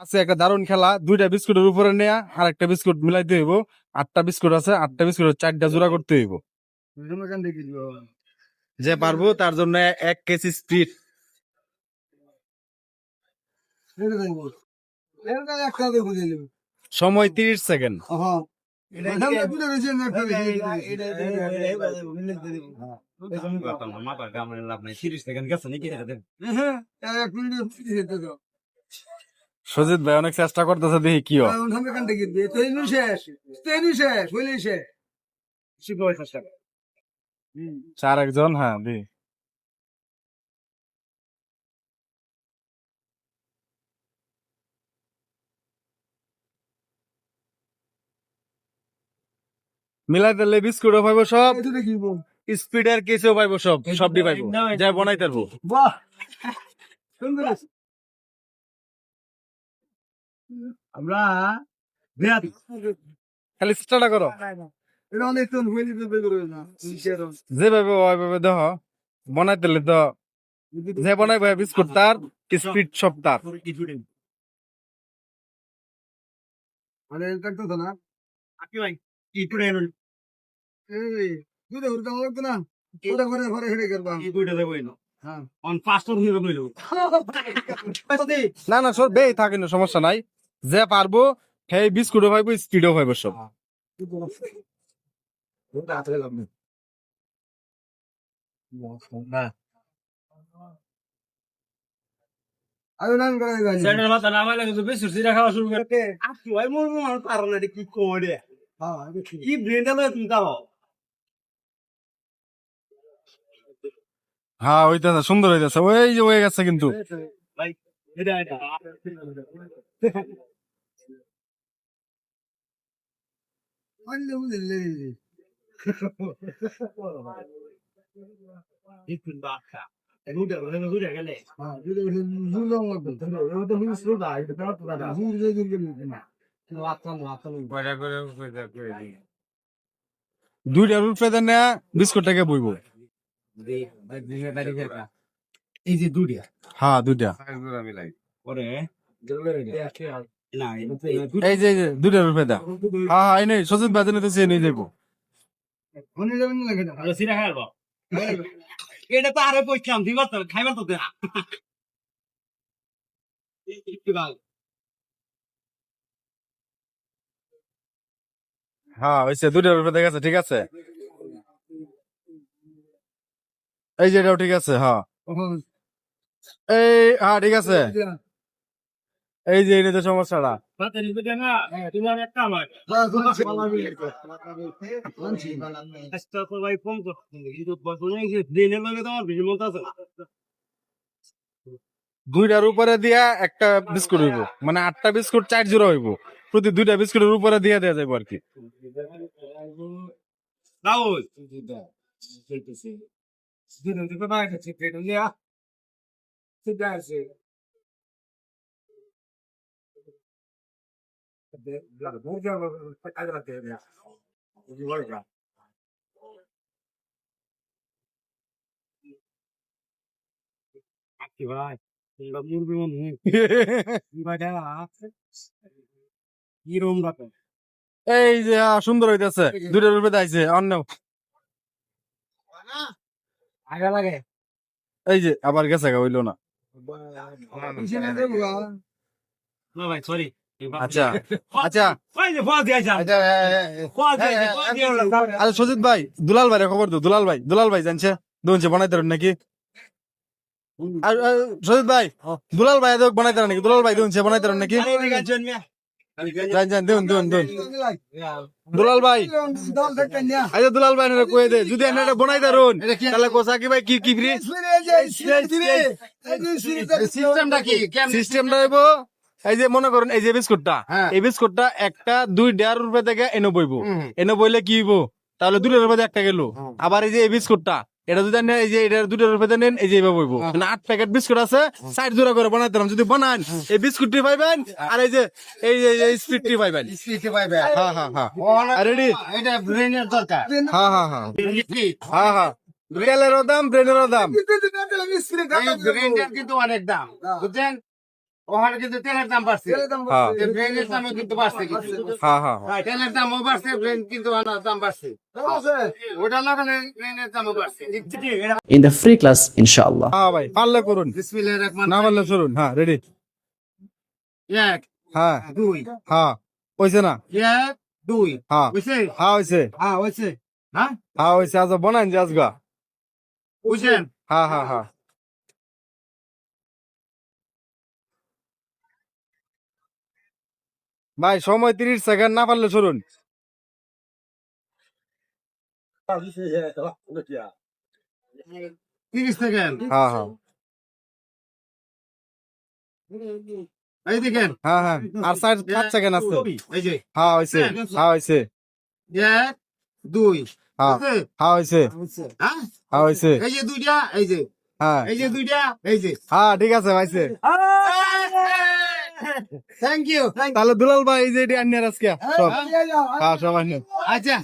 আছে একটা দারুণ খেলা, দুইটা বিস্কুটের উপরে নেয়া আর একটা বিস্কুট মিলাইতে হইব। 8টা বিস্কুট আছে, 8টা বিস্কুটের 4টা জোড়া করতে হইব। যে পারবো তার জন্য 1 কেজি স্পিড। সময় 30 সেকেন্ড। সজিত ভাই অনেক চেষ্টা করতেছে, দেখি কি হয়। চার একজন, হ্যাঁ দেখি। মিলাই দিলে বিস্কুটও পাইবো সব, স্পিডের কেসও পাইবো সব, সবটি পাইবো, যা বনাইতে পারবো। আমরা খালি চেষ্টাটা করো, যেভাবে ওইভাবে দেখো বনাইতে তো যে বনাইবো বিস্কুট তার, স্পিড সব তার। না না সব বেই থাকে না, সমস্যা নাই। যে পারবো সেই বিস্কুটও পাইবো, স্পিডও পাইবো সব। হ্যাঁ ওইটা সুন্দর হইতেছে, ওই যে হয়ে গেছে কিন্তু। দুইটার উপরে দেন না, বিস্কুটটাকে বইবো। এই যে দুইটা, হ্যাঁ দুইটা, এই যে দুইটার উপরে দা। হ্যাঁ হ্যাঁ এই নেই, সজিত বাজে নিতে চেয়ে নিয়ে যাবো। এটা তো আরে পয়সাম দিবার তো খাইবার তো দেনা। হ্যাঁ হয়েছে, দুইটার উপরে দেখা গেছে, ঠিক আছে। এই যে এটাও ঠিক আছে, হ্যাঁ এই, হ্যাঁ ঠিক আছে। এই যে এটা তো সমস্যাটা। দুইটার উপরে দিয়া একটা বিস্কুট হইব, মানে 8টা বিস্কুট 4 জোড়া হইব, প্রতি 2টা বিস্কুটের উপরে দিয়ে দেওয়া যাবো আর কি। এই যে সুন্দর হইতেছে, দুইটার উপরে দাইছে অন্য। এই যে আবার গেছে গা, হইলো না। আচ্ছা আচ্ছা আচ্ছা সজিত ভাই, দুলাল ভাই খবর দো, দুলাল ভাই জানছে দুনছে বানাইতে পারেন নাকি? আর সজিত ভাই, দুলাল ভাই বানাইতে পারেন নাকি? দুলাল ভাই দুনছে বানাইতে পারেন নাকি? জান জান দুন দুন দুন দুলাল ভাই, আচ্ছা দুলাল ভাই না কই দে, যদি আপনি এটা বানাইতে পারেন তাহলে কোসা কি ভাই, কি ফ্রি সিস্টেমটা কি? সিস্টেমটা হইবো। এই যে মনে করেন এই যে বিস্কুটটা, এই বিস্কুটটা একটা 2.5 রুপে থেকে এনে বইবো, এনে বইলে কি হইব, তাহলে 2 রুপে একটা গেল। আবার এই যে এই বিস্কুটটা, এটা যদি এই যে এটা 2 রুপে নেন, এই যে এইভাবে বইবো, মানে 8 প্যাকেট বিস্কুট আছে, 60 জোড়া করে বানাইতাম। যদি বানান এই বিস্কুটটি পাইবেন, আর এই যে এই স্পিডটি পাইবেন। হ্যাঁ হ্যাঁ হ্যাঁ রেডি। এটা ব্রেনের দরকার। হ্যাঁ হ্যাঁ হ্যাঁ হ্যাঁ হ্যাঁ তেলেরও দাম, ব্রেনেরও দাম। ব্রেনের কিন্তু অনেক দাম, বুঝছেন? ওখানে কিন্তু তেলের দাম বাড়ছে হ্যাঁ ব্রেনের দামও কিন্তু বাড়ছে কিন্তু। হ্যাঁ হ্যাঁ তেলের দামও বাড়ছে ব্রেন কিন্তু দাম বাড়ছে ওটা লাগালে ব্রেনের দামও বাড়ছে in the free class, inshallah. হ্যাঁ ভাই পারলে করুন বিসমিল্লাহির রহমানির না পারলে চলুন হ্যাঁ রেডি রহিম। এক হ্যাঁ দুই হ্যাঁ হয়েছে না এক দুই হ্যাঁ বুঝছে হ্যাঁ হয়েছে হ্যাঁ হয়েছে হ্যাঁ হ্যাঁ হয়েছে আজ বনান যে আজগা বুঝছেন হ্যাঁ হ্যাঁ হ্যাঁ ভাই সময় 30 সেকেন্ড না পারলে চলুন 30 সেকেন্ড হ্যাঁ হ্যাঁ এই দেখেন হ্যাঁ হ্যাঁ আর 5 সেকেন্ড আছে এই যে হ্যাঁ হয়েছে হ্যাঁ হয়েছে এক দুই হ্যাঁ বুঝছে? হ্যাঁ হয়েছে হ্যাঁ হ্যাঁ হয়েছে এই যে দুইটা এই যে হ্যাঁ এই যে দুইটা এই যে হ্যাঁ ঠিক আছে ভাইছে থ্যাংক ইউ তাহলে দুলাল ভাই এই যে এটি আনিয়ে আজকে সব হ্যাঁ সব আনিয়ে আচ্ছা